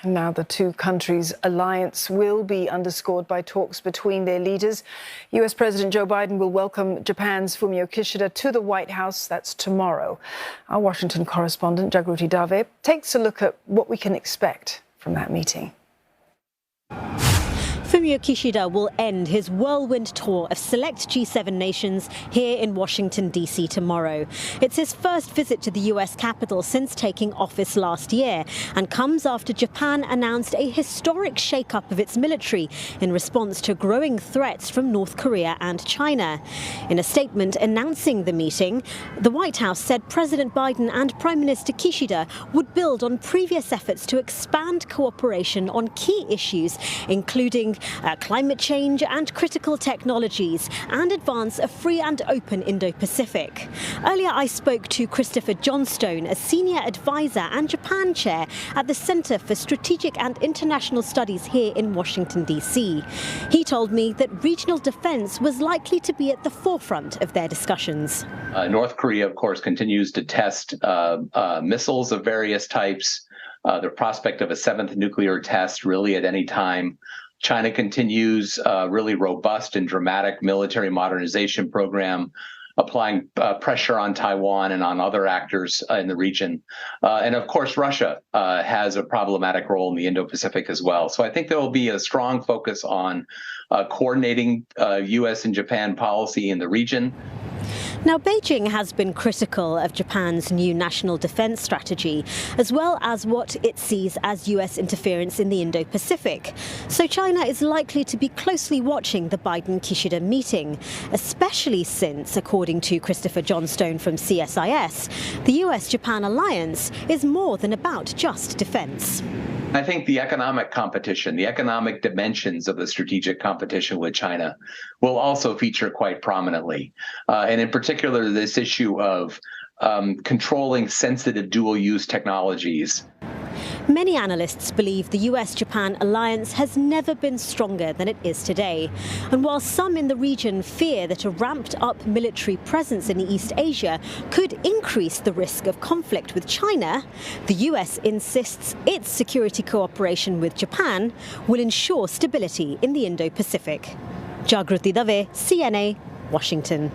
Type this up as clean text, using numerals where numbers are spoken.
Now, the two countries' alliance will be underscored by talks between their leaders. US President Joe Biden will welcome Japan's Fumio Kishida to the White House. That's tomorrow. Our Washington correspondent, Jagruti Dave, takes a look at what we can expect from that meeting. Fumio Kishida will end his whirlwind tour of select G7 nations here in Washington, D.C. tomorrow. It's his first visit to the U.S. capital since taking office last year and comes after Japan announced a historic shake-up of its military in response to growing threats from North Korea and China. In a statement announcing the meeting, the White House said President Biden and Prime Minister Kishida would build on previous efforts to expand cooperation on key issues, including climate change and critical technologies, and advance a free and open Indo-Pacific. Earlier, I spoke to Christopher Johnstone, a senior advisor and Japan chair at the Center for Strategic and International Studies here in Washington, D.C. He told me that regional defense was likely to be at the forefront of their discussions. North Korea, of course, continues to test missiles of various types. The prospect of a seventh nuclear test really at any time. China continues really robust and dramatic military modernization program, applying pressure on Taiwan and on other actors in the region. And of course, Russia has a problematic role in the Indo-Pacific as well. So I think there will be a strong focus on coordinating U.S. and Japan policy in the region. Now, Beijing has been critical of Japan's new national defense strategy, as well as what it sees as US interference in the Indo-Pacific. So China is likely to be closely watching the Biden-Kishida meeting, especially since, according to Christopher Johnstone from CSIS, the US-Japan alliance is more than about just defense. I think the economic competition, the economic dimensions of the strategic competition with China will also feature quite prominently. And in particular, this issue of controlling sensitive dual-use technologies. Many analysts believe the US-Japan alliance has never been stronger than it is today. And while some in the region fear that a ramped-up military presence in East Asia could increase the risk of conflict with China, the US insists its security cooperation with Japan will ensure stability in the Indo-Pacific. Jagruti Dave, CNA, Washington.